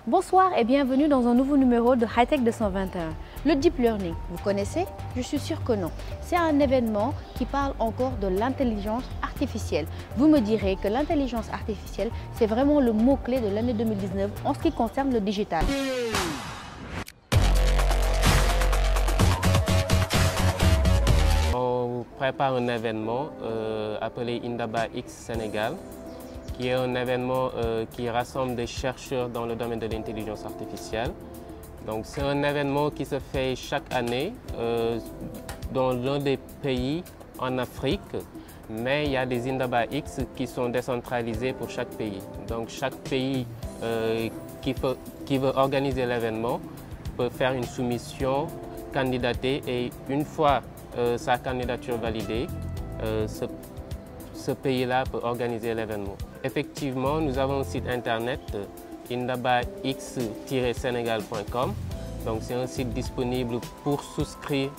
Bonsoir et bienvenue dans un nouveau numéro de Hightech 221. Le Deep Learning, vous connaissez? Je suis sûre que non. C'est un événement qui parle encore de l'intelligence artificielle. Vous me direz que l'intelligence artificielle, c'est vraiment le mot-clé de l'année 2019 en ce qui concerne le digital. On prépare un événement appelé Indaba X Sénégal, qui est un événement qui rassemble des chercheurs dans le domaine de l'intelligence artificielle. Donc c'est un événement qui se fait chaque année dans l'un des pays en Afrique, mais il y a des Indaba X qui sont décentralisés pour chaque pays. Donc chaque pays qui veut organiser l'événement peut faire une soumission, candidater et une fois sa candidature validée, ce pays-là peut organiser l'événement. Effectivement, nous avons un site internet indabax-senegal.com. Donc c'est un site disponible pour souscrire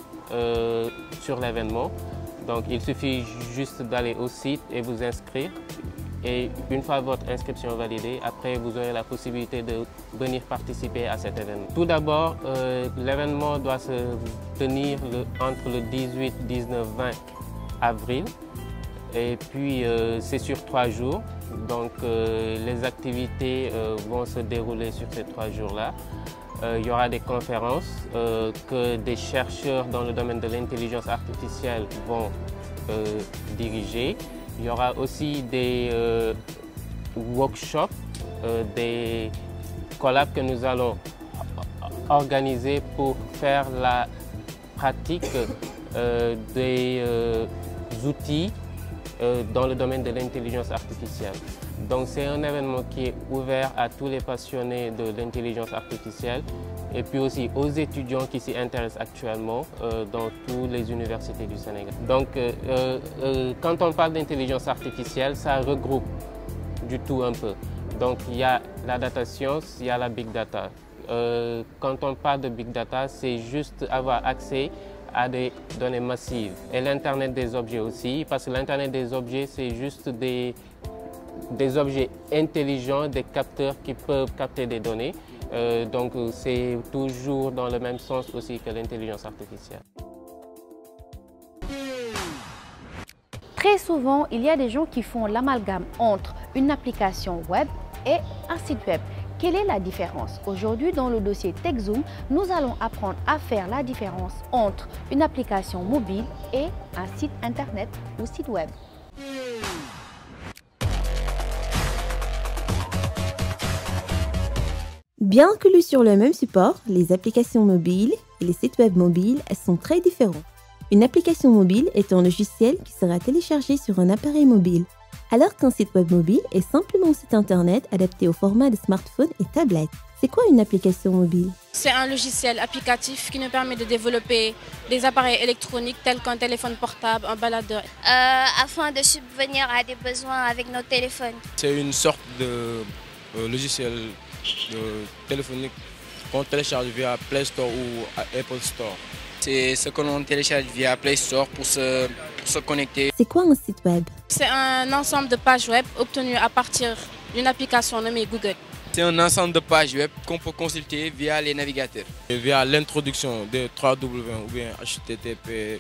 sur l'événement. Donc il suffit juste d'aller au site et vous inscrire. Et une fois votre inscription validée, après vous aurez la possibilité de venir participer à cet événement. Tout d'abord, l'événement doit se tenir entre le 18, 19, 20 avril. Et puis c'est sur 3 jours. Donc les activités vont se dérouler sur ces 3 jours-là. Il y aura des conférences que des chercheurs dans le domaine de l'intelligence artificielle vont diriger. Il y aura aussi des workshops, des collabs que nous allons organiser pour faire la pratique des outils dans le domaine de l'intelligence artificielle. Donc c'est un événement qui est ouvert à tous les passionnés de l'intelligence artificielle et puis aussi aux étudiants qui s'y intéressent actuellement dans toutes les universités du Sénégal. Donc quand on parle d'intelligence artificielle, ça regroupe du tout un peu. Donc il y a la data science, il y a la big data. Quand on parle de big data, c'est juste avoir accès à des données massives et l'Internet des objets aussi, parce que l'Internet des objets, c'est juste des objets intelligents, des capteurs qui peuvent capter des données. Donc c'est toujours dans le même sens aussi que l'intelligence artificielle. Très souvent, il y a des gens qui font l'amalgame entre une application web et un site web. Quelle est la différence? Aujourd'hui, dans le dossier TechZoom, nous allons apprendre à faire la différence entre une application mobile et un site internet ou site web. Bien que lues sur le même support, les applications mobiles et les sites web mobiles sont très différents. Une application mobile est un logiciel qui sera téléchargé sur un appareil mobile, alors qu'un site web mobile est simplement un site internet adapté au format de smartphone et tablette. C'est quoi une application mobile? C'est un logiciel applicatif qui nous permet de développer des appareils électroniques tels qu'un téléphone portable, un baladeur. Afin de subvenir à des besoins avec nos téléphones. C'est une sorte de logiciel téléphonique qu'on télécharge via Play Store ou Apple Store. C'est ce que l'on télécharge via Play Store pour se connecter. C'est quoi un site web? C'est un ensemble de pages web obtenues à partir d'une application nommée Google. C'est un ensemble de pages web qu'on peut consulter via les navigateurs. Et via l'introduction de www ou bien HTTP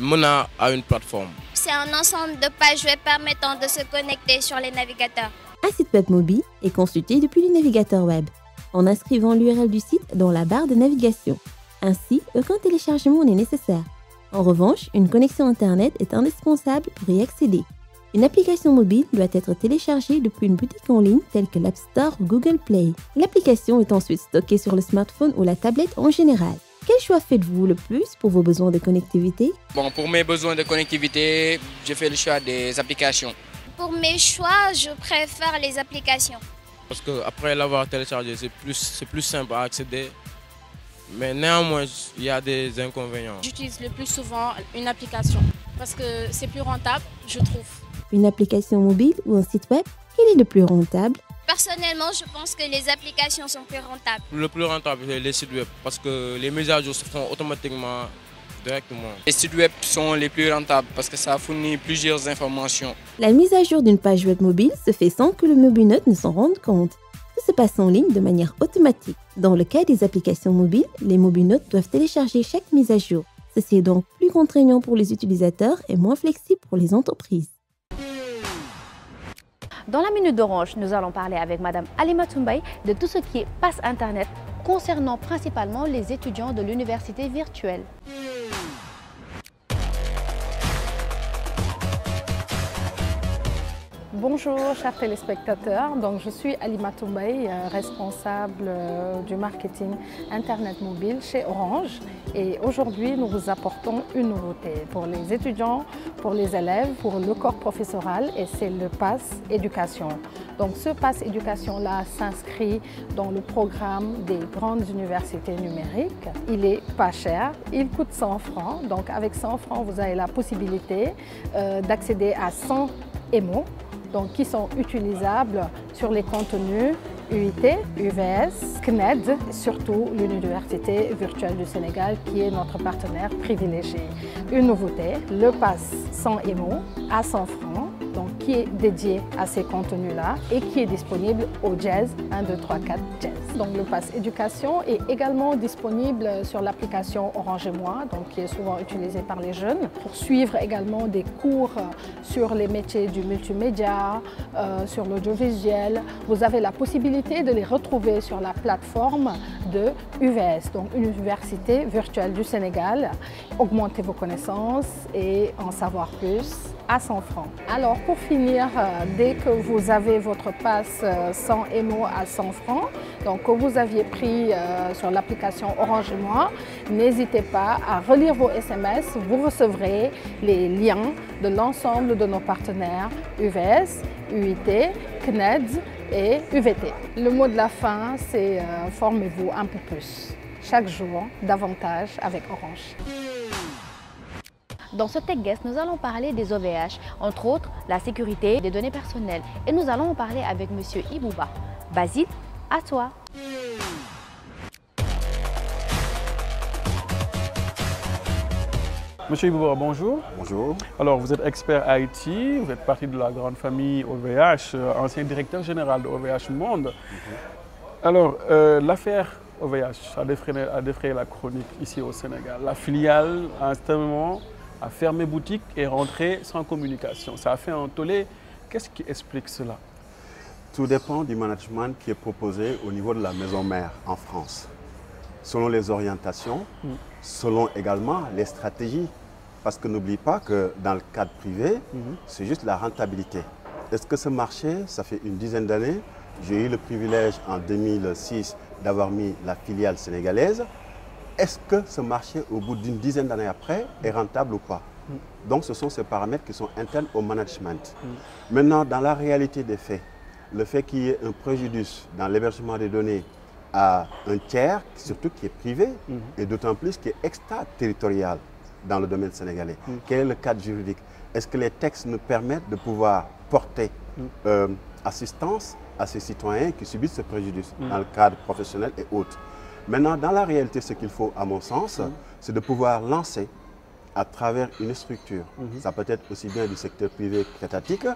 menant à une plateforme. C'est un ensemble de pages web permettant de se connecter sur les navigateurs. Un site web mobile est consulté depuis le navigateur web, en inscrivant l'URL du site dans la barre de navigation. Ainsi, aucun téléchargement n'est nécessaire. En revanche, une connexion Internet est indispensable pour y accéder. Une application mobile doit être téléchargée depuis une boutique en ligne telle que l'App Store ou Google Play. L'application est ensuite stockée sur le smartphone ou la tablette en général. Quel choix faites-vous le plus pour vos besoins de connectivité? Pour mes besoins de connectivité, j'ai fait le choix des applications. Pour mes choix, je préfère les applications. Parce qu'après l'avoir téléchargé, c'est plus simple à accéder. Mais néanmoins, il y a des inconvénients. J'utilise le plus souvent une application parce que c'est plus rentable, je trouve. Une application mobile ou un site web, quel est le plus rentable? Personnellement, je pense que les applications sont plus rentables. Le plus rentable, c'est les sites web parce que les mises à jour se font automatiquement directement. Les sites web sont les plus rentables parce que ça fournit plusieurs informations. La mise à jour d'une page web mobile se fait sans que le mobile ne s'en rende compte. Tout se passe en ligne de manière automatique. Dans le cas des applications mobiles, les mobinotes doivent télécharger chaque mise à jour. Ceci est donc plus contraignant pour les utilisateurs et moins flexible pour les entreprises. Dans la Minute d'Orange, nous allons parler avec Madame Halima Toumbay de tout ce qui est passe Internet concernant principalement les étudiants de l'université virtuelle. Bonjour chers téléspectateurs, donc je suis Halima Toumbay, responsable du marketing Internet mobile chez Orange et aujourd'hui nous vous apportons une nouveauté pour les étudiants, pour les élèves, pour le corps professoral et c'est le Pass Éducation. Donc ce Pass Éducation là s'inscrit dans le programme des grandes universités numériques. Il est pas cher, il coûte 100 francs, donc avec 100 francs vous avez la possibilité d'accéder à 100 émos. Donc, qui sont utilisables sur les contenus UIT, UVS, CNED, surtout l'Université virtuelle du Sénégal qui est notre partenaire privilégié. Une nouveauté, le pass sans émo à 100 francs, donc qui est dédié à ces contenus-là et qui est disponible au Jazz 1, 2, 3, 4 Jazz. Donc le pass éducation est également disponible sur l'application Orange et Moi, donc qui est souvent utilisée par les jeunes, pour suivre également des cours sur les métiers du multimédia, sur l'audiovisuel. Vous avez la possibilité de les retrouver sur la plateforme de UVS, donc Université virtuelle du Sénégal. Augmentez vos connaissances et en savoir plus à 100 francs. Alors pour finir, dès que vous avez votre pass sans émo à 100 francs, donc que vous aviez pris sur l'application Orange et Moi, n'hésitez pas à relire vos SMS, vous recevrez les liens de l'ensemble de nos partenaires UVS, UIT, CNED et UVT. Le mot de la fin, c'est formez-vous un peu plus. Chaque jour, davantage avec Orange. Dans ce Tech Guest, nous allons parler des OVH, entre autres la sécurité des données personnelles. Et nous allons en parler avec M. Ibouba. Basile, à toi. Monsieur Ibouba, bonjour. Bonjour. Alors, vous êtes expert IT, vous êtes partie de la grande famille OVH, ancien directeur général de OVH Monde. Alors, l'affaire OVH a défrayé la chronique ici au Sénégal. La filiale, à un certain moment, a fermé boutique et rentré sans communication. Ça a fait un tollé. Qu'est-ce qui explique cela? Tout dépend du management qui est proposé au niveau de la maison mère en France. Selon les orientations, selon également les stratégies. Parce que n'oublie pas que dans le cadre privé, c'est juste la rentabilité. Est-ce que ce marché, ça fait une dizaine d'années, j'ai eu le privilège en 2006 d'avoir mis la filiale sénégalaise. Est-ce que ce marché, au bout d'une dizaine d'années après, est rentable ou pas? Donc ce sont ces paramètres qui sont internes au management. Maintenant, dans la réalité des faits, le fait qu'il y ait un préjudice dans l'hébergement des données à un tiers, surtout qui est privé, et d'autant plus qui est extraterritorial dans le domaine sénégalais. Quel est le cadre juridique? Est-ce que les textes nous permettent de pouvoir porter assistance à ces citoyens qui subissent ce préjudice dans le cadre professionnel et autres? Maintenant, dans la réalité, ce qu'il faut, à mon sens, c'est de pouvoir lancer à travers une structure, ça peut être aussi bien du secteur privé qu'étatique,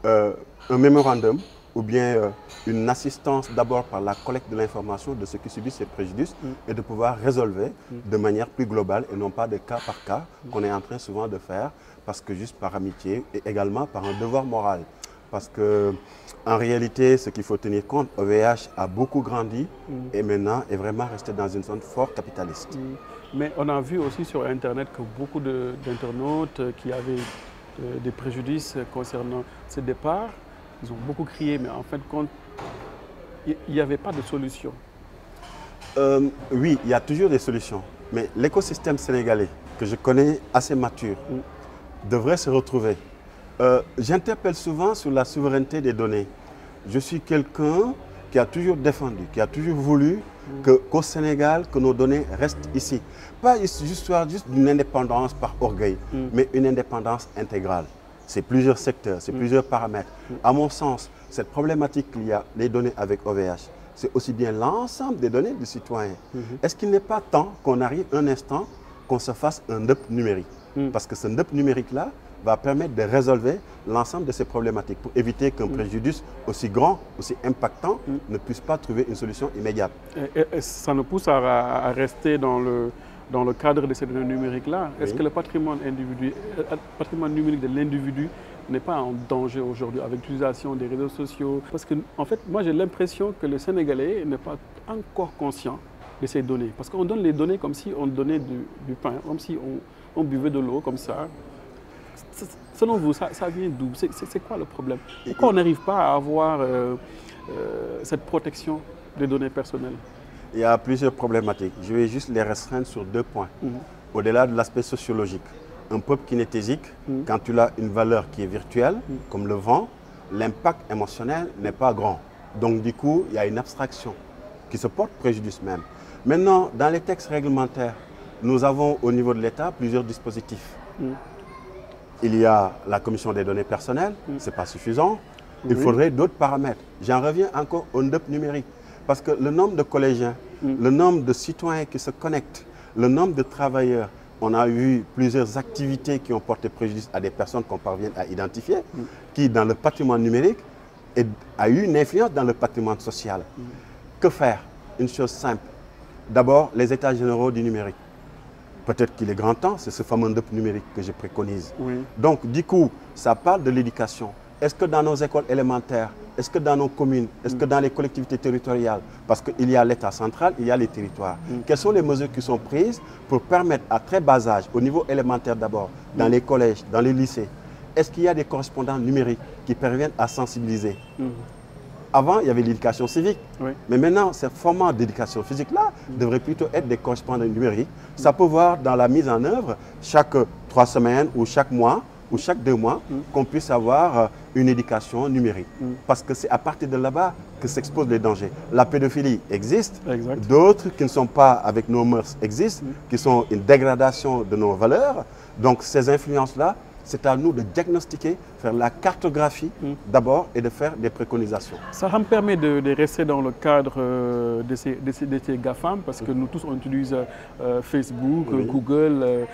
un mémorandum ou bien une assistance d'abord par la collecte de l'information de ceux qui subissent ces préjudices et de pouvoir résolver de manière plus globale et non pas de cas par cas qu'on est en train souvent de faire parce que juste par amitié et également par un devoir moral. Parce que en réalité, ce qu'il faut tenir compte, OVH a beaucoup grandi et maintenant est vraiment resté dans une zone fort capitaliste. Mais on a vu aussi sur Internet que beaucoup d'internautes qui avaient des préjudices concernant ce départ, ils ont beaucoup crié, mais en fin de compte, il n'y avait pas de solution. Oui, il y a toujours des solutions. Mais l'écosystème sénégalais, que je connais assez mature, devrait se retrouver. J'interpelle souvent sur la souveraineté des données. Je suis quelqu'un qui a toujours défendu, qui a toujours voulu qu'au Sénégal, que nos données restent ici. Pas juste d'une indépendance par orgueil, mais une indépendance intégrale. C'est plusieurs secteurs, c'est plusieurs paramètres. À mon sens, cette problématique qu'il y a les données avec OVH, c'est aussi bien l'ensemble des données du citoyen. Est-ce qu'il n'est pas temps qu'on arrive un instant qu'on se fasse un NEP numérique? Parce que ce NEP numérique-là va permettre de résolver l'ensemble de ces problématiques pour éviter qu'un préjudice aussi grand, aussi impactant, ne puisse pas trouver une solution immédiate. Et ça nous pousse à rester dans le cadre de ces données numériques-là. Est-ce que le patrimoine numérique de l'individu n'est pas en danger aujourd'hui avec l'utilisation des réseaux sociaux? Parce que, en fait, moi j'ai l'impression que le Sénégalais n'est pas encore conscient de ces données. Parce qu'on donne les données comme si on donnait du pain, comme si on buvait de l'eau, comme ça. Selon vous, ça vient d'où? C'est quoi le problème? Pourquoi on n'arrive pas à avoir cette protection des données personnelles? Il y a plusieurs problématiques. Je vais juste les restreindre sur 2 points. Au-delà de l'aspect sociologique, un peuple kinesthésique, quand tu as une valeur qui est virtuelle, comme le vent, l'impact émotionnel n'est pas grand. Donc du coup, il y a une abstraction qui se porte préjudice même. Maintenant, dans les textes réglementaires, nous avons au niveau de l'État plusieurs dispositifs. Il y a la commission des données personnelles, ce n'est pas suffisant. Il faudrait d'autres paramètres. J'en reviens encore au NDEP numérique. Parce que le nombre de collégiens, le nombre de citoyens qui se connectent, le nombre de travailleurs, on a eu plusieurs activités qui ont porté préjudice à des personnes qu'on parvient à identifier, qui dans le patrimoine numérique a eu une influence dans le patrimoine social. Que faire? Une chose simple. D'abord, les états généraux du numérique. Peut-être qu'il est grand temps, c'est ce fameux NDEP numérique que je préconise. Donc, du coup, ça parle de l'éducation. Est-ce que dans nos écoles élémentaires, est-ce que dans nos communes, est-ce que dans les collectivités territoriales, parce qu'il y a l'État central, il y a les territoires, quelles sont les mesures qui sont prises pour permettre à très bas âge, au niveau élémentaire d'abord, dans les collèges, dans les lycées, est-ce qu'il y a des correspondants numériques qui parviennent à sensibiliser? Avant, il y avait l'éducation civique, mais maintenant, ces formats d'éducation physique-là devraient plutôt être des correspondants numériques. Ça peut voir dans la mise en œuvre, chaque 3 semaines ou chaque mois, ou chaque 2 mois, qu'on puisse avoir une éducation numérique. Parce que c'est à partir de là-bas que s'exposent les dangers. La pédophilie existe, d'autres qui ne sont pas avec nos mœurs existent, qui sont une dégradation de nos valeurs. Donc ces influences-là, c'est à nous de diagnostiquer, faire la cartographie d'abord et de faire des préconisations. Ça me permet de rester dans le cadre de ces GAFAM, parce que nous tous on utilise Facebook, Google,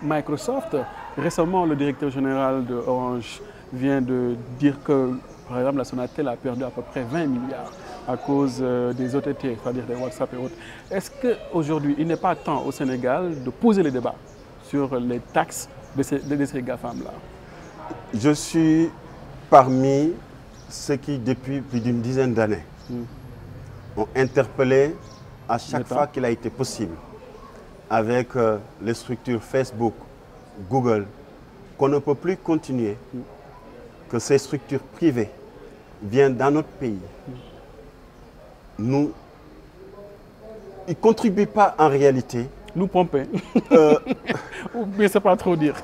Microsoft. Récemment, le directeur général de Orange vient de dire que, par exemple, la Sonatel a perdu à peu près 20 milliards à cause des OTT, c'est-à-dire des WhatsApp et autres. Est-ce qu'aujourd'hui, il n'est pas temps au Sénégal de poser les débats sur les taxes de ces GAFAM-là? Je suis parmi ceux qui, depuis plus d'une dizaine d'années, ont interpellé à chaque fois qu'il a été possible, avec les structures Facebook, Google, qu'on ne peut plus continuer, que ces structures privées viennent dans notre pays. Ils ne contribuent pas en réalité. Nous pomper. Ou bien c'est pas trop dire.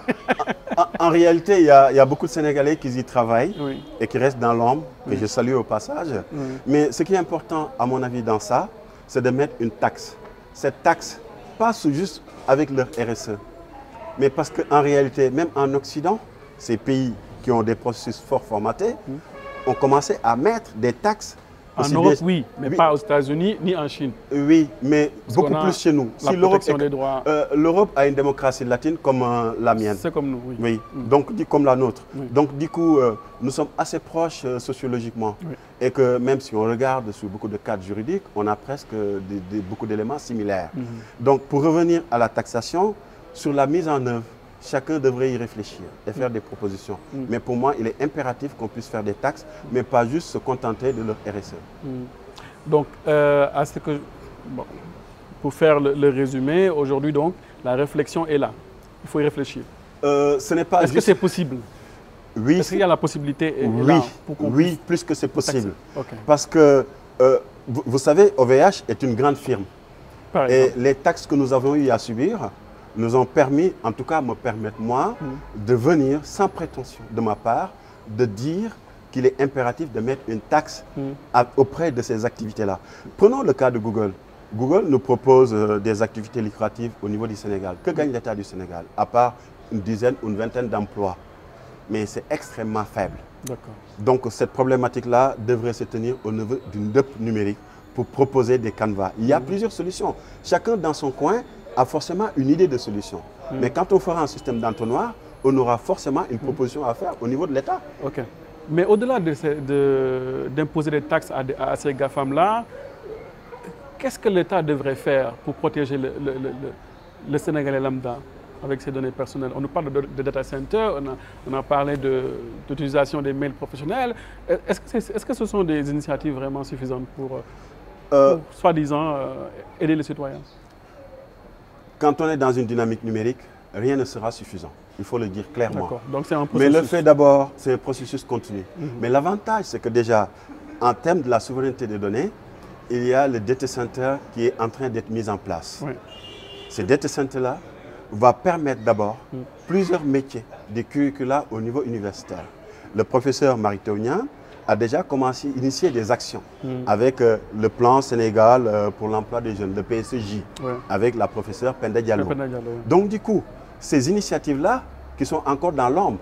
En réalité, il y a beaucoup de Sénégalais qui y travaillent et qui restent dans l'ombre, que je salue au passage. Mais ce qui est important, à mon avis, dans ça, c'est de mettre une taxe. Cette taxe passe juste avec leur RSE. Mais parce qu'en réalité, même en Occident, ces pays qui ont des processus fort formatés ont commencé à mettre des taxes. En Europe, oui, mais pas aux États-Unis ni en Chine. Oui, mais beaucoup plus chez nous. La protection des droits. L'Europe a une démocratie latine comme la mienne. C'est comme nous, oui. Donc comme la nôtre. Donc du coup, nous sommes assez proches sociologiquement. Et que même si on regarde sur beaucoup de cadres juridiques, on a presque beaucoup d'éléments similaires. Donc pour revenir à la taxation, sur la mise en œuvre, chacun devrait y réfléchir et faire des propositions. Mais pour moi, il est impératif qu'on puisse faire des taxes, mais pas juste se contenter de leur RSE. Donc, pour faire le résumé, aujourd'hui, donc, la réflexion est là. Il faut y réfléchir. Ce n'est pas. Est-ce que c'est possible? Oui. Est-ce qu'il y a la possibilité? Oui, plus que c'est possible. Parce que, vous savez, OVH est une grande firme. Et les taxes que nous avons eu à subir nous ont permis, en tout cas me permettent moi, de venir sans prétention de ma part, de dire qu'il est impératif de mettre une taxe auprès de ces activités-là. Prenons le cas de Google. Google nous propose des activités lucratives au niveau du Sénégal. Que gagne l'État du Sénégal? À part une dizaine ou une vingtaine d'emplois. Mais c'est extrêmement faible. Donc cette problématique-là devrait se tenir au niveau d'une NDEP numérique pour proposer des canevas. Il y a plusieurs solutions. Chacun dans son coin a forcément une idée de solution. Mais quand on fera un système d'entonnoir, on aura forcément une proposition à faire au niveau de l'État. Ok. Mais au-delà d'imposer des taxes à ces GAFAM-là, qu'est-ce que l'État devrait faire pour protéger le Sénégalais lambda avec ses données personnelles? On nous parle de data center, on a parlé d'utilisation des mails professionnels. Est-ce que ce sont des initiatives vraiment suffisantes pour soi-disant, aider les citoyens? Quand on est dans une dynamique numérique, rien ne sera suffisant. Il faut le dire clairement. Donc c'est un processus. Mais le fait d'abord, c'est un processus continu. Mais l'avantage, c'est que déjà, en termes de la souveraineté des données, il y a le data center qui est en train d'être mis en place. Oui. Ce data center-là va permettre d'abord plusieurs métiers des curricula au niveau universitaire. Le professeur Mariteunian a déjà commencé à initier des actions avec le plan Sénégal pour l'emploi des jeunes, le PSJ, avec la professeure Penda Diallo. Donc du coup, ces initiatives-là qui sont encore dans l'ombre,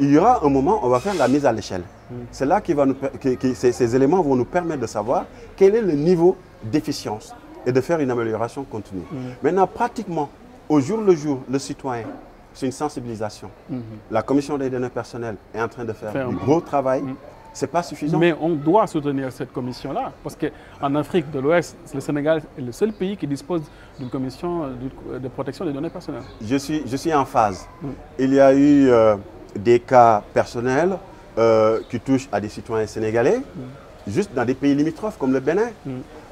il y aura un moment où on va faire la mise à l'échelle. C'est là ces éléments vont nous permettre de savoir quel est le niveau d'efficience et de faire une amélioration continue. Maintenant, pratiquement, au jour le jour, le citoyen, c'est une sensibilisation. La commission des données personnelles est en train de faire du gros travail. Ce n'est pas suffisant. Mais on doit soutenir cette commission-là, parce qu'en Afrique de l'Ouest, le Sénégal est le seul pays qui dispose d'une commission de protection des données personnelles. Je suis en phase. Il y a eu des cas personnels qui touchent à des citoyens sénégalais, juste dans des pays limitrophes comme le Bénin.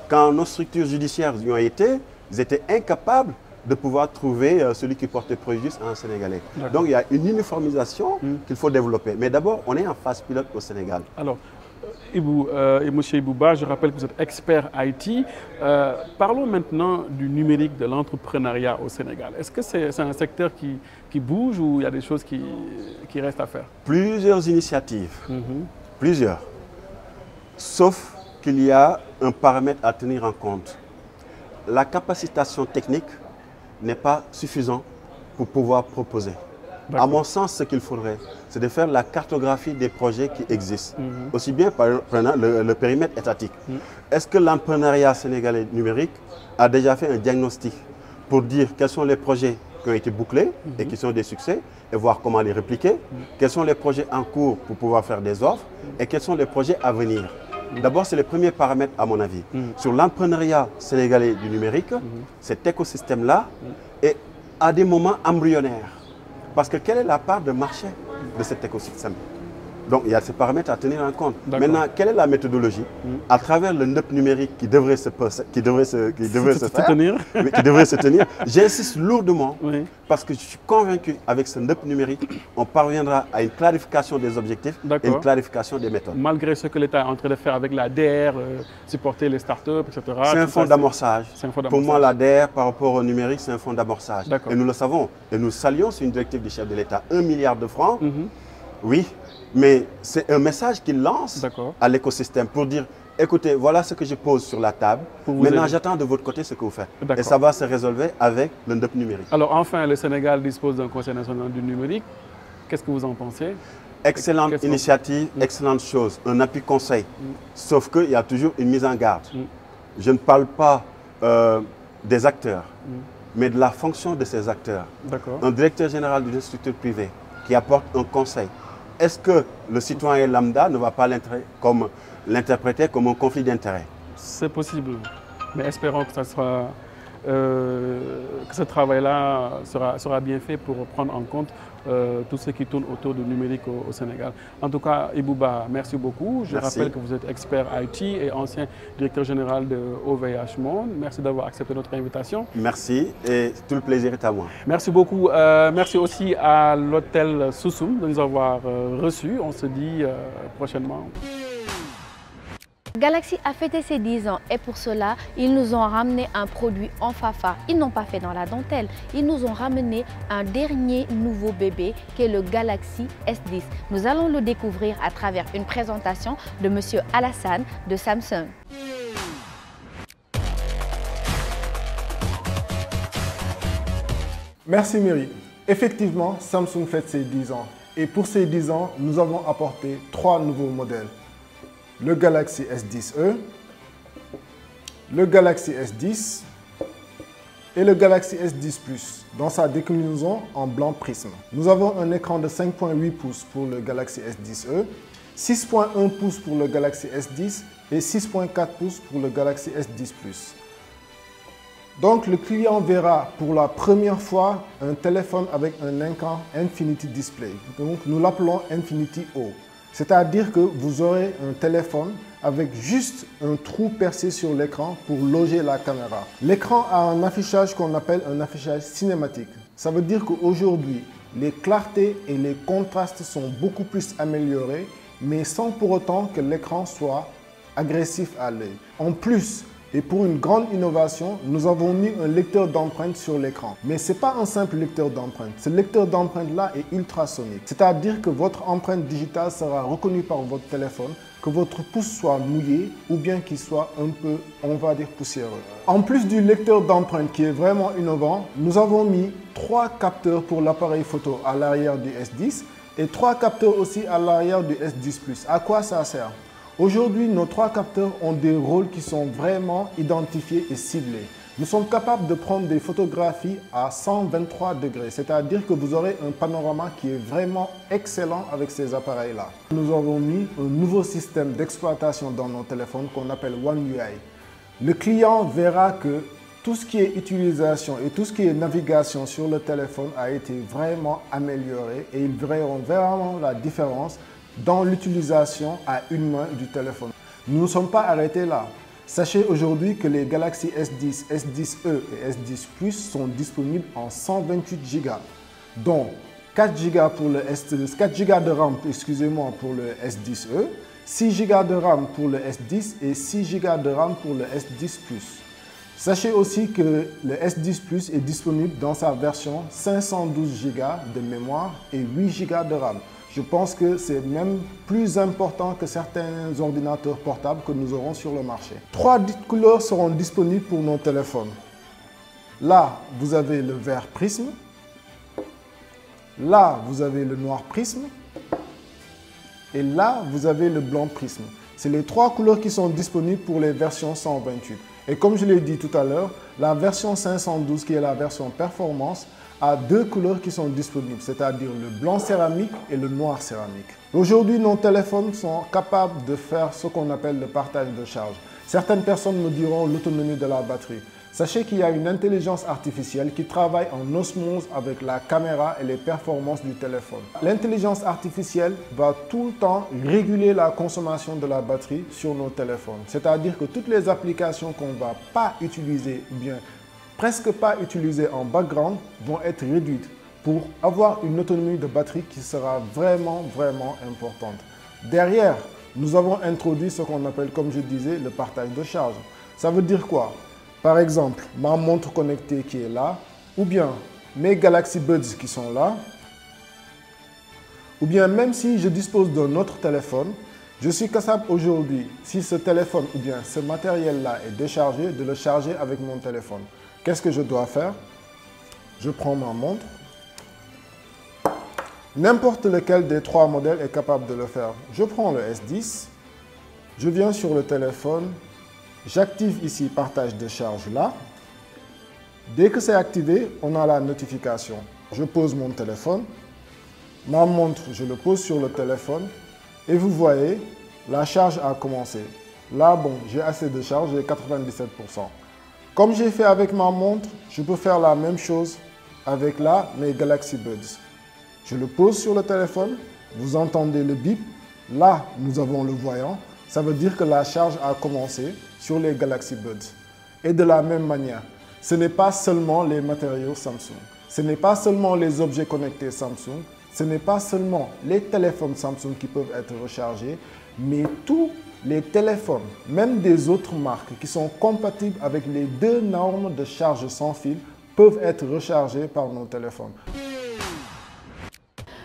Quand nos structures judiciaires y ont été, ils étaient incapables de pouvoir trouver celui qui portait préjudice à un Sénégalais. Donc il y a une uniformisation qu'il faut développer. Mais d'abord, on est en phase pilote au Sénégal. Alors, Monsieur Ibouba, je rappelle que vous êtes expert IT. Parlons maintenant du numérique, de l'entrepreneuriat au Sénégal. Est-ce que c'est un secteur qui bouge ou il y a des choses qui restent à faire? Plusieurs initiatives, plusieurs. Sauf qu'il y a un paramètre à tenir en compte. La capacitation technique n'est pas suffisant pour pouvoir proposer. À mon sens, ce qu'il faudrait, c'est de faire la cartographie des projets qui existent, aussi bien prenant le périmètre étatique. Est-ce que l'entrepreneuriat sénégalais numérique a déjà fait un diagnostic pour dire quels sont les projets qui ont été bouclés et qui sont des succès et voir comment les répliquer, quels sont les projets en cours pour pouvoir faire des offres et quels sont les projets à venir. D'abord, c'est le premier paramètre à mon avis. Sur l'entrepreneuriat sénégalais du numérique, cet écosystème-là est à des moments embryonnaires. Parce que quelle est la part de marché de cet écosystème? Donc, il y a ces paramètres à tenir en compte. Maintenant, quelle est la méthodologie à travers le NEP numérique qui devrait se tenir? J'insiste lourdement parce que je suis convaincu qu'avec ce NEP numérique, on parviendra à une clarification des objectifs et une clarification des méthodes. Malgré ce que l'État est en train de faire avec la DER, supporter les startups, etc. C'est un fonds d'amorçage. Pour moi, la DER, par rapport au numérique, c'est un fonds d'amorçage. Et nous le savons. Et nous saluons, c'est une directive du chef de l'État, 1 milliard de francs. Oui. Mais c'est un message qu'il lance à l'écosystème pour dire, écoutez, voilà ce que je pose sur la table. Maintenant, j'attends de votre côté ce que vous faites. Et ça va se résolver avec le NEP numérique. Alors enfin, le Sénégal dispose d'un Conseil national du numérique. Qu'est-ce que vous en pensez? Excellente initiative, excellente chose, un appui conseil. Sauf qu'il y a toujours une mise en garde. Je ne parle pas des acteurs, mais de la fonction de ces acteurs. Un directeur général d'une structure privée qui apporte un conseil. Est-ce que le citoyen lambda ne va pas l'interpréter comme un conflit d'intérêts? C'est possible, mais espérons que ce travail-là sera bien fait pour prendre en compte tout ce qui tourne autour du numérique au Sénégal. En tout cas, Ibouba, merci beaucoup. Je rappelle que vous êtes expert IT et ancien directeur général de OVH Monde. Merci d'avoir accepté notre invitation. Merci et tout le plaisir est à moi. Merci beaucoup. Merci aussi à l'hôtel Sousoum de nous avoir reçus. On se dit prochainement. Galaxy a fêté ses 10 ans et pour cela, ils nous ont ramené un produit en fafa. Ils n'ont pas fait dans la dentelle. Ils nous ont ramené un dernier nouveau bébé qui est le Galaxy S10. Nous allons le découvrir à travers une présentation de Monsieur Alassane de Samsung. Merci Mary. Effectivement, Samsung fête ses 10 ans. Et pour ces 10 ans, nous avons apporté 3 nouveaux modèles. Le Galaxy S10e, le Galaxy S10 et le Galaxy S10 Plus dans sa déclinaison en blanc prisme. Nous avons un écran de 5.8 pouces pour le Galaxy S10e, 6.1 pouces pour le Galaxy S10 et 6.4 pouces pour le Galaxy S10 Plus. Donc le client verra pour la première fois un téléphone avec un écran Infinity Display. Donc nous l'appelons Infinity O. C'est-à-dire que vous aurez un téléphone avec juste un trou percé sur l'écran pour loger la caméra. L'écran a un affichage qu'on appelle un affichage cinématique. Ça veut dire qu'aujourd'hui, les clartés et les contrastes sont beaucoup plus améliorés, mais sans pour autant que l'écran soit agressif à l'œil. En plus, et pour une grande innovation, nous avons mis un lecteur d'empreintes sur l'écran. Mais ce n'est pas un simple lecteur d'empreintes. Ce lecteur d'empreintes-là est ultrasonique. C'est-à-dire que votre empreinte digitale sera reconnue par votre téléphone, que votre pouce soit mouillé ou bien qu'il soit un peu, on va dire, poussiéreux. En plus du lecteur d'empreintes qui est vraiment innovant, nous avons mis 3 capteurs pour l'appareil photo à l'arrière du S10 et 3 capteurs aussi à l'arrière du S10 Plus. À quoi ça sert ? Aujourd'hui, nos 3 capteurs ont des rôles qui sont vraiment identifiés et ciblés. Nous sommes capables de prendre des photographies à 123 degrés, c'est-à-dire que vous aurez un panorama qui est vraiment excellent avec ces appareils-là. Nous avons mis un nouveau système d'exploitation dans nos téléphones qu'on appelle One UI. Le client verra que tout ce qui est utilisation et tout ce qui est navigation sur le téléphone a été vraiment amélioré et ils verront vraiment la différence dans l'utilisation à une main du téléphone. Nous ne sommes pas arrêtés là. Sachez aujourd'hui que les Galaxy S10, S10e et S10 Plus sont disponibles en 128 Go, dont 4 Go pour le S10, 4 Go de RAM pour le S10e, 6 Go de RAM pour le S10 et 6 Go de RAM pour le S10 Plus. Sachez aussi que le S10 Plus est disponible dans sa version 512 Go de mémoire et 8 Go de RAM. Je pense que c'est même plus important que certains ordinateurs portables que nous aurons sur le marché. 3 couleurs seront disponibles pour nos téléphones. Là, vous avez le vert prisme. Là, vous avez le noir prisme. Et là, vous avez le blanc prisme. C'est les 3 couleurs qui sont disponibles pour les versions 128. Et comme je l'ai dit tout à l'heure, la version 512, qui est la version performance, a 2 couleurs qui sont disponibles, c'est-à-dire le blanc céramique et le noir céramique. Aujourd'hui, nos téléphones sont capables de faire ce qu'on appelle le partage de charge. Certaines personnes me diront l'autonomie de la batterie. Sachez qu'il y a une intelligence artificielle qui travaille en osmose avec la caméra et les performances du téléphone. L'intelligence artificielle va tout le temps réguler la consommation de la batterie sur nos téléphones. C'est-à-dire que toutes les applications qu'on ne va pas utiliser ou bien presque pas utilisées en background vont être réduites pour avoir une autonomie de batterie qui sera vraiment importante. Derrière, nous avons introduit ce qu'on appelle, comme je disais, le partage de charge. Ça veut dire quoi? Par exemple, ma montre connectée qui est là, ou bien mes Galaxy Buds qui sont là, ou bien même si je dispose d'un autre téléphone, je suis capable aujourd'hui, si ce téléphone ou bien ce matériel-là est déchargé, de le charger avec mon téléphone. Qu'est-ce que je dois faire? Je prends ma montre. N'importe lequel des 3 modèles est capable de le faire. Je prends le S10, je viens sur le téléphone, j'active ici partage de charge là. Dès que c'est activé, on a la notification. Je pose mon téléphone, ma montre, je le pose sur le téléphone et vous voyez, la charge a commencé. Là, bon, j'ai assez de charge, j'ai 97%. Comme j'ai fait avec ma montre, je peux faire la même chose avec là, mes Galaxy Buds. Je le pose sur le téléphone, vous entendez le bip. Là, nous avons le voyant. Ça veut dire que la charge a commencé sur les Galaxy Buds. Et de la même manière, ce n'est pas seulement les matériaux Samsung. Ce n'est pas seulement les objets connectés Samsung. Ce n'est pas seulement les téléphones Samsung qui peuvent être rechargés, mais tous les téléphones, même des autres marques qui sont compatibles avec les 2 normes de charge sans fil, peuvent être rechargés par nos téléphones.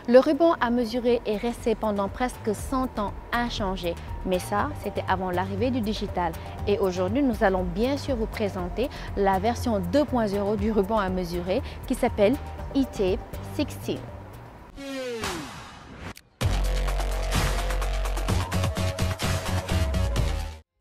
Le ruban à mesurer est resté pendant presque 100 ans inchangé. Mais ça, c'était avant l'arrivée du digital. Et aujourd'hui, nous allons bien sûr vous présenter la version 2.0 du ruban à mesurer qui s'appelle eTape 16.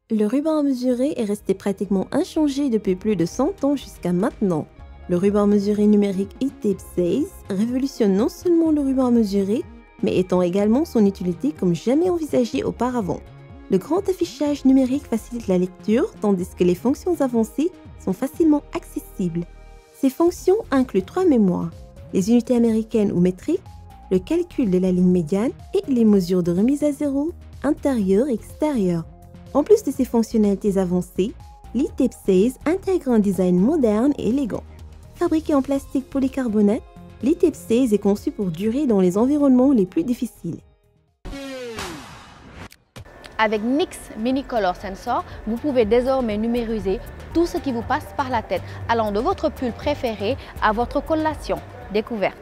Le ruban à mesurer est resté pratiquement inchangé depuis plus de 100 ans jusqu'à maintenant. Le ruban à mesurer numérique eTape 16 révolutionne non seulement le ruban à mesurer, mais étend également son utilité comme jamais envisagée auparavant. Le grand affichage numérique facilite la lecture, tandis que les fonctions avancées sont facilement accessibles. Ces fonctions incluent 3 mémoires, les unités américaines ou métriques, le calcul de la ligne médiane et les mesures de remise à zéro, intérieure et extérieure. En plus de ces fonctionnalités avancées, l'eTape 16 intègre un design moderne et élégant. Fabriqué en plastique polycarbonate, l'eTape 16 est conçu pour durer dans les environnements les plus difficiles. Avec NYX Mini Color Sensor, vous pouvez désormais numériser tout ce qui vous passe par la tête, allant de votre pull préféré à votre collation. Découverte.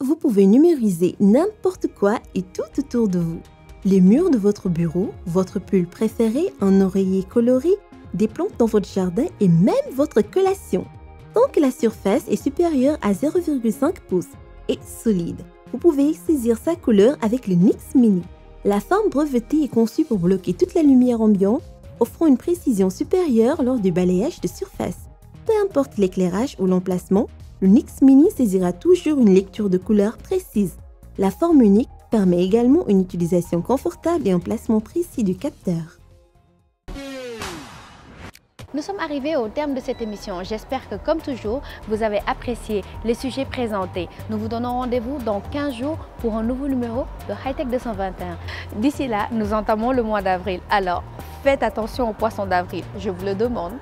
Vous pouvez numériser n'importe quoi et tout autour de vous. Les murs de votre bureau, votre pull préféré, un oreiller coloré, des plantes dans votre jardin et même votre collation. Tant que la surface est supérieure à 0,5 pouces et solide, vous pouvez saisir sa couleur avec le NYX Mini. La forme brevetée est conçue pour bloquer toute la lumière ambiante, offrant une précision supérieure lors du balayage de surface. Peu importe l'éclairage ou l'emplacement, le NYX Mini saisira toujours une lecture de couleur précise. La forme unique permet également une utilisation confortable et un placement précis du capteur. Nous sommes arrivés au terme de cette émission. J'espère que, comme toujours, vous avez apprécié les sujets présentés. Nous vous donnons rendez-vous dans 15 jours pour un nouveau numéro de Hightech 221. D'ici là, nous entamons le mois d'avril. Alors, faites attention aux poissons d'avril, je vous le demande.